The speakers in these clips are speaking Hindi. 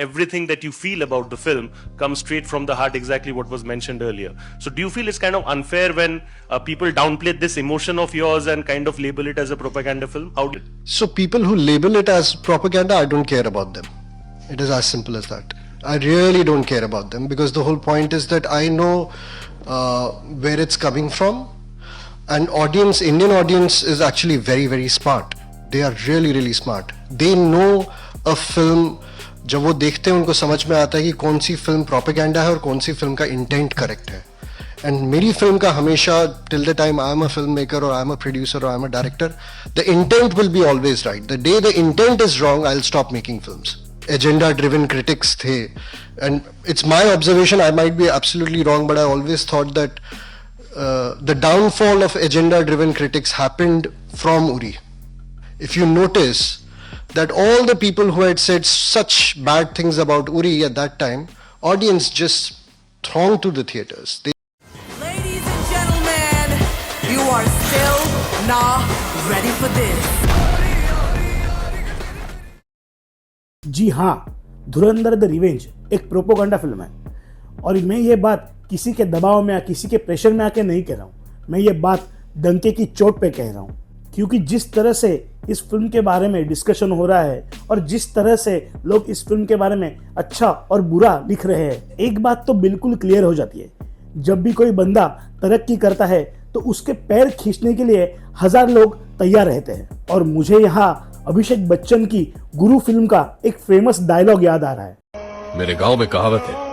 everything that you feel about the film comes straight from the heart, exactly what was mentioned earlier. So do you feel it's kind of unfair when people downplay this emotion of yours and kind of label it as a propaganda film? How do So people who label it as propaganda, I don't care about them. It is as simple as that. I really don't care about them, because the whole point is that I know where it's coming from. And audience, Indian audience is actually very, very smart. They are really, really smart. They know a film, जब वो देखते हैं उनको समझ में आता है कि कौन सी फिल्म प्रोपेगेंडा है और कौन सी फिल्म का इंटेंट करेक्ट है. एंड मेरी फिल्म का हमेशा, till the time I am a film maker और आई एम अ प्रोड्यूसर और I am a director, the intent will be always right. The day the intent is wrong, I will stop making films. Agenda driven critics थे, and it's my observation, I might be absolutely wrong, but I always thought that the downfall of agenda driven critics happened from Uri. If you notice that all the people who had said such bad things about Uri at that time, audience just thronged to the theaters. Ladies and gentlemen, you are still not ready for this. जी हाँ, धुरंधर द रिवेंज एक प्रोपोगंडा फिल्म है, और मैं ये बात किसी के दबाव में या किसी के प्रेशर में आके नहीं कह रहा हूँ. मैं ये बात डंके की चोट पे कह रहा हूँ, क्योंकि जिस तरह से इस फिल्म के बारे में डिस्कशन हो रहा है और जिस तरह से लोग इस फिल्म के बारे में अच्छा और बुरा लिख रहे हैं, एक बात तो बिल्कुल क्लियर हो जाती है. जब भी कोई बंदा तरक्की करता है तो उसके पैर खींचने के लिए 1000 लोग तैयार रहते हैं. और मुझे यहाँ अभिषेक बच्चन की गुरु फिल्म का एक फेमस डायलॉग याद आ रहा है. मेरे गांव में कहावत है,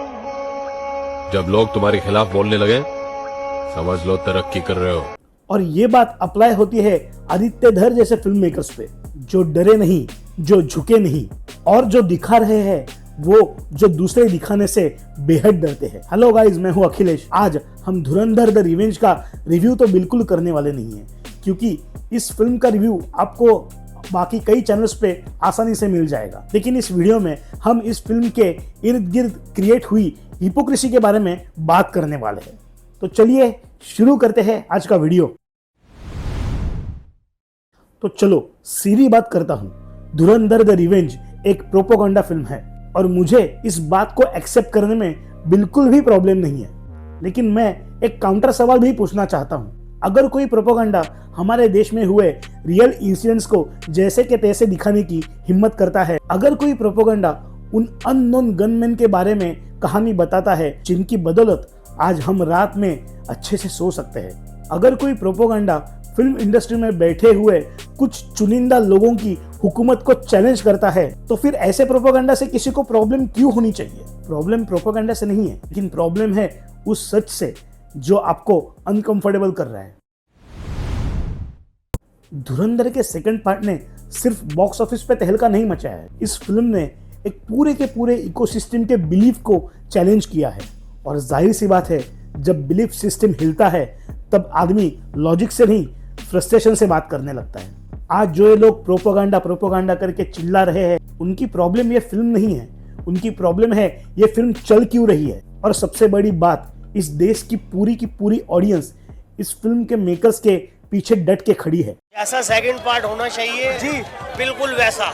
जब लोग तुम्हारे खिलाफ बोलने लगे समझ लो तरक्की कर रहे हो. और ये बात अप्लाई होती है आदित्य धर जैसे फिल्म मेकर्स पे, जो डरे नहीं, जो झुके नहीं, और जो दिखा रहे हैं वो जो दूसरे दिखाने से बेहद डरते हैं. हेलो गाइस, मैं हूं अखिलेश. आज हम धुरंधर द रिवेंज का रिव्यू तो बिल्कुल करने वाले नहीं है, क्योंकि इस फिल्म का रिव्यू आपको बाकी कई चैनल्स पे आसानी से मिल जाएगा. लेकिन इस वीडियो में हम इस फिल्म के इर्द गिर्द क्रिएट हुई हिपोक्रेसी के बारे में बात करने वाले हैं. तो चलिए शुरू करते हैं आज का वीडियो. तो चलो सीधी बात करता हूं. धुरंधर द रिवेंज एक प्रोपोगंडा फिल्म है और मुझे इस बात को एक्सेप्ट करने में बिल्कुल भी प्रॉब्लम नहीं है. लेकिन मैं एक काउंटर सवाल भी पूछना चाहता हूं. अगर कोई प्रोपोगंडा हमारे देश में हुए रियल इंसिडेंट्स को जैसे के तैसे दिखाने की हिम्मत करता है, अगर कोई प्रोपोगंडा उन अननोन गनमैन के बारे में कहानी बताता है जिनकी बदौलत आज हम रात में अच्छे से सो सकते हैं, अगर कोई प्रोपोगंडा फिल्म इंडस्ट्री में बैठे हुए कुछ चुनिंदा लोगों की हुकूमत को चैलेंज करता है, तो फिर ऐसे प्रोपोगंडा से किसी को प्रॉब्लम क्यों होनी चाहिए? प्रॉब्लम प्रोपोगंडा से नहीं है, लेकिन प्रॉब्लम है उस सच से जो आपको अनकंफर्टेबल कर रहा है. धुरंधर के सेकंड पार्ट ने सिर्फ बॉक्स ऑफिस पे तहलका नहीं मचाया है. इस फिल्म ने एक पूरे के पूरे इकोसिस्टम के बिलीफ को चैलेंज किया है. और जाहिर सी बात है, जब बिलीफ सिस्टम हिलता है तब आदमी लॉजिक से नहीं फ्रस्ट्रेशन से बात करने लगता है. आज जो ये लोग प्रोपोगंडा करके चिल्ला रहे हैं, उनकी प्रॉब्लम ये फिल्म नहीं है, उनकी प्रॉब्लम है ये फिल्म चल क्यों रही है. और सबसे बड़ी बात, इस देश की पूरी ऑडियंस इस फिल्म के मेकर्स के पीछे डट के खड़ी है. ऐसा सेकंड पार्ट होना चाहिए जी, बिल्कुल वैसा.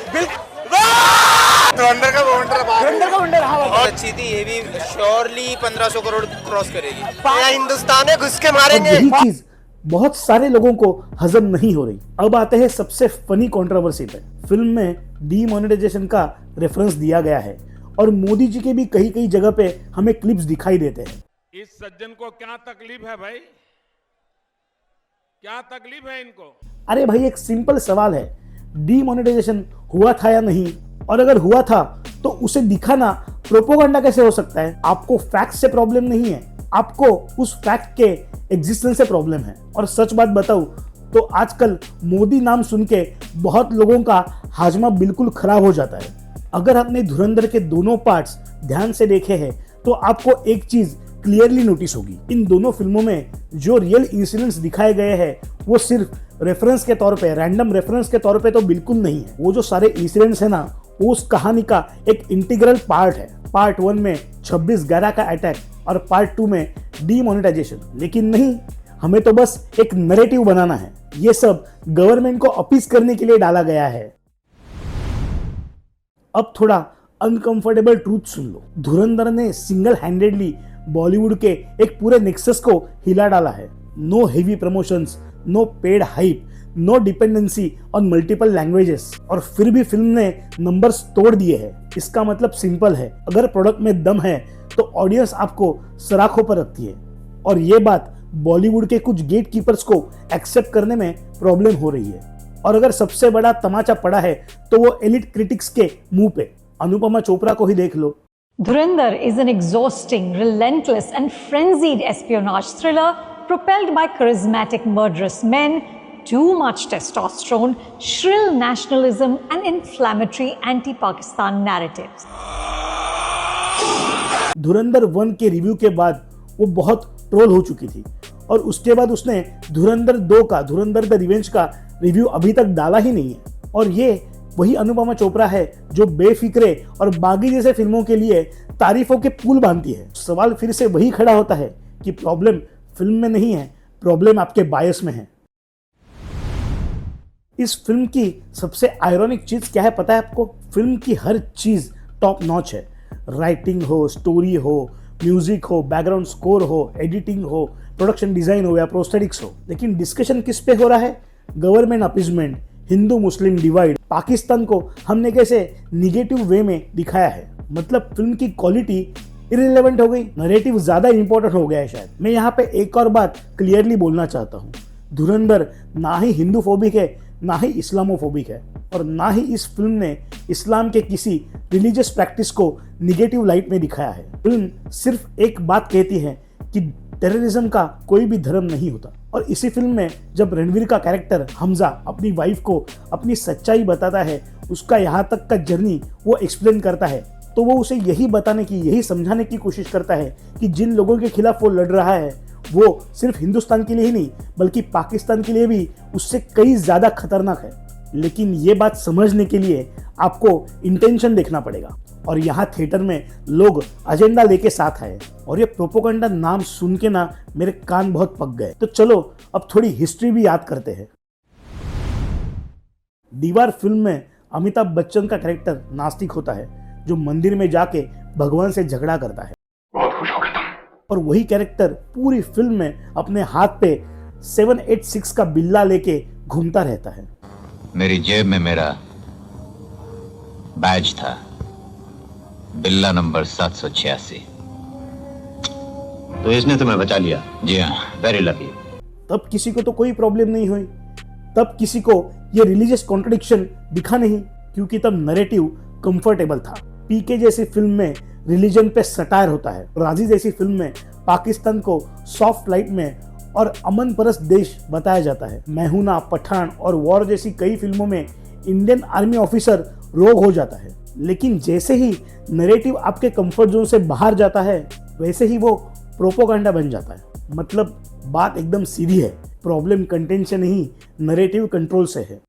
धुरंधर का वंडर बहुत अच्छी थी. ये भी श्योरली 1500 करोड़ क्रॉस करेगी. हिंदुस्तान है, घुस के मारेंगे. यही चीज बहुत सारे लोगों को हजम नहीं हो रही. अब आते हैं सबसे फनी कंट्रोवर्सी पे. फिल्म में डीमोनेटाइजेशन का रेफरेंस दिया गया है और मोदी जी के भी कई जगह पे हमें क्लिप्स दिखाई देते हैं. इस सज्जन को क्या तकलीफ है भाई? क्या तकलीफ है इनको? अरे भाई, एक सिंपल सवाल है, डीमोनेटाइजेशन हुआ था या नहीं? और अगर हुआ था तो उसे दिखाना प्रोपोगंडा कैसे हो सकता है? आपको फैक्ट से प्रॉब्लम नहीं है, आपको उस फैक्ट के एग्जिस्टेंस से प्रॉब्लम है. और सच बात बताऊं तो आजकल मोदी नाम सुन के बहुत लोगों का हाजमा बिल्कुल खराब हो जाता है. अगर आपने धुरंधर के दोनों पार्ट्स ध्यान से देखे हैं तो आपको एक चीज क्लियरली नोटिस होगी. इन दोनों फिल्मों में जो रियल इंसिडेंट्स दिखाए गए हैं वो सिर्फ रेफरेंस के तौर पे, रैंडम रेफरेंस के तौर पे तो बिल्कुल नहीं है. वो जो सारे इंसिडेंट्स है ना, वो उस कहानी का एक इंटीग्रल पार्ट है. पार्ट 1 में 26/11 का अटैक और पार्ट 2 में डीमोनेटाइजेशन. लेकिन नहीं, हमें तो बस एक नैरेटिव बनाना है. ये सब गवर्नमेंट को अपीज करने के लिए डाला गया है. अब थोड़ा अनकंफर्टेबल ट्रूथ सुन लो। धुरंधर ने सिंगल हैंडेडली बॉलीवुड के एक पूरे नेक्सस को हिला डाला है। No heavy promotions, no paid hype, no dependency on multiple languages, और फिर भी फिल्म ने नंबर्स तोड़ दिए हैं। इसका मतलब सिंपल है, अगर प्रोडक्ट में दम है तो ऑडियंस आपको सराखों पर रखती है। और ये बात बॉलीवुड के कुछ गेट कीपर्स को एक्सेप्ट करने में प्रॉब्लम हो रही है। और अगर सबसे बड़ा तमाचा पड़ा है तो वो एलिट क्रिटिक्स के मुंह पे। अनुपमा चोपड़ा को ही देख लो। Dhurandhar is an exhausting, relentless and frenzied espionage thriller propelled by charismatic murderous men, too much testosterone, shrill nationalism and inflammatory anti-Pakistan narratives. धुरंधर 1 के रिव्यू के बाद वो बहुत ट्रोल हो चुकी थी और उसके बाद उसने धुरंधर 2 का, धुरंधर द रिवेंज का रिव्यू अभी तक डाला ही नहीं है। और ये वही अनुपमा चोपड़ा है जो बेफिक्रे और बागी जैसे फिल्मों के लिए तारीफों के पुल बांधती है। सवाल फिर से वही खड़ा होता है कि प्रॉब्लम फिल्म में नहीं है, प्रॉब्लम आपके बायस में है। इस फिल्म की सबसे आयरॉनिक चीज क्या है पता है आपको? फिल्म की हर चीज टॉप नॉच है। राइटिंग हो, स्टोरी हो, म्यूजिक हो, बैकग्राउंड स्कोर हो, एडिटिंग हो, प्रोडक्शन डिजाइन हो या प्रोस्थेटिक्स हो। लेकिन डिस्कशन किस पे हो रहा है? गवर्नमेंट अपीजमेंट, हिंदू मुस्लिम डिवाइड, पाकिस्तान को हमने कैसे निगेटिव वे में दिखाया है। मतलब फिल्म की क्वालिटी इररिलेवेंट हो गई, नैरेटिव ज्यादा इंपॉर्टेंट हो गया है शायद। मैं यहाँ पे एक और बात क्लियरली बोलना चाहता हूँ, धुरंधर ना ही हिंदू फोबिक है, ना ही इस्लामोफोबिक है, और ना ही इस फिल्म ने इस्लाम के किसी रिलीजियस प्रैक्टिस को निगेटिव लाइट में दिखाया है। फिल्म सिर्फ एक बात कहती है कि टेररिज्म का कोई भी धर्म नहीं होता। और इसी फिल्म में जब रणवीर का कैरेक्टर हमजा अपनी वाइफ को अपनी सच्चाई बताता है, उसका यहाँ तक का जर्नी वो एक्सप्लेन करता है, तो वो उसे यही बताने की, यही समझाने की कोशिश करता है कि जिन लोगों के खिलाफ वो लड़ रहा है वो सिर्फ हिंदुस्तान के लिए ही नहीं बल्कि पाकिस्तान के लिए भी उससे कई ज्यादा खतरनाक है। लेकिन ये बात समझने के लिए आपको इंटेंशन देखना पड़ेगा। और यहाँ थिएटर में लोग एजेंडा लेके साथ आए और ये प्रोपोगंडा नाम सुन के ना मेरे कान बहुत पक गए। तो चलो अब थोड़ी हिस्ट्री भी याद करते हैं। दीवार फिल्म में अमिताभ बच्चन का कैरेक्टर नास्तिक होता है जो मंदिर में जाके भगवान से झगड़ा करता है। बहुत खुश हो गया तुम। और वही कैरेक्टर पूरी फिल्म में अपने हाथ पे 786 का बिल्ला लेके घूमता रहता है। मेरी जेब में मेरा बैज था, बिल्ला नंबर 786। तो इसने तुम्हें बचा लिया। जी हाँ, वेरी लकी। तब किसी को तो कोई प्रॉब्लम नहीं हुई, तब किसी को ये रिलीजियस कॉन्ट्रडिक्शन दिखा नहीं, क्योंकि तब नैरेटिव कंफर्टेबल था। पीके जैसी फिल्म में रिलीजन पे सटायर होता है, राजी जैसी फिल्म में पाकिस्तान को सॉफ्ट लाइट में और अमन परस्त देश बताया जाता है। मैहूना, पठान और वॉर जैसी कई फिल्मों में इंडियन आर्मी ऑफिसर रोग हो जाता है। लेकिन जैसे ही नैरेटिव आपके कंफर्ट जोन से बाहर जाता है वैसे ही वो प्रोपोगंडा बन जाता है। मतलब बात एकदम सीधी है, प्रॉब्लम कंटेंट से नहीं नैरेटिव कंट्रोल से है।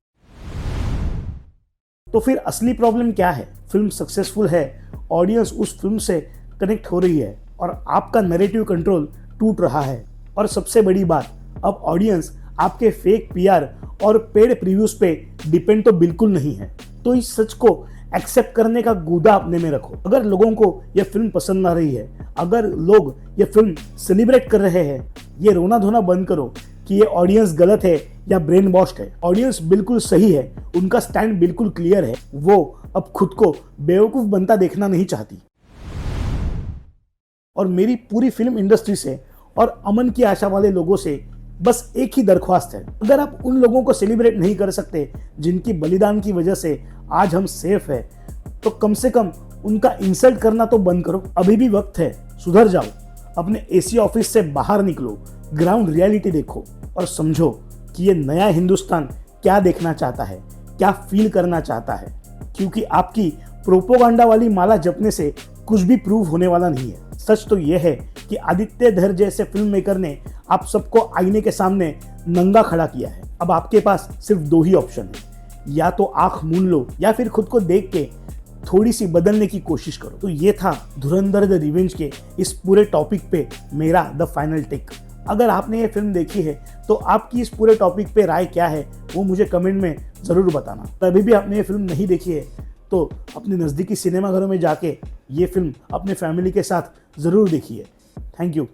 तो फिर असली प्रॉब्लम क्या है? फिल्म सक्सेसफुल है, ऑडियंस उस फिल्म से कनेक्ट हो रही है और आपका नैरेटिव कंट्रोल टूट रहा है। और सबसे बड़ी बात, अब ऑडियंस आपके फेक पीआर और पेड प्रीव्यूज पे डिपेंड तो बिल्कुल नहीं है। तो इस सच को एक्सेप्ट करने का गुदा अपने में रखो। अगर लोगों को यह फिल्म पसंद आ रही है, अगर लोग ये फिल्म सेलिब्रेट कर रहे हैं, ये रोना धोना बंद करो कि ये ऑडियंस गलत है या ब्रेन वॉश्ड है। ऑडियंस बिल्कुल सही है, उनका स्टैंड बिल्कुल क्लियर है। वो अब खुद को बेवकूफ बनता देखना नहीं चाहती। और मेरी पूरी फिल्म इंडस्ट्री से और अमन की आशा वाले लोगों से बस एक ही दरख्वास्त है, अगर आप उन लोगों को सेलिब्रेट नहीं कर सकते जिनकी बलिदान की वजह से आज हम सेफ है, तो कम से कम उनका इंसल्ट करना तो बंद करो। अभी भी वक्त है, सुधर जाओ, अपने एसी ऑफिस से बाहर निकलो, ग्राउंड रियलिटी देखो और समझो कि ये नया हिंदुस्तान क्या देखना चाहता है, क्या फील करना चाहता है। क्योंकि आपकी प्रोपोगंडा वाली माला जपने से कुछ भी प्रूव होने वाला नहीं है। सच तो यह है कि आदित्य धर जैसे फिल्म मेकर ने आप सबको आईने के सामने नंगा खड़ा किया है। अब आपके पास सिर्फ दो ही ऑप्शन है, या तो आंख मूंद लो या फिर खुद को देख के थोड़ी सी बदलने की कोशिश करो। तो ये था धुरंधर द रिवेंज के इस पूरे टॉपिक पे मेरा द फाइनल टेक। अगर आपने ये फिल्म देखी है तो आपकी इस पूरे टॉपिक पे राय क्या है वो मुझे कमेंट में ज़रूर बताना। अभी भी आपने ये फिल्म नहीं देखी है तो अपने नज़दीकी सिनेमाघरों में जाके ये फिल्म अपने फैमिली के साथ ज़रूर देखिए। Thank you.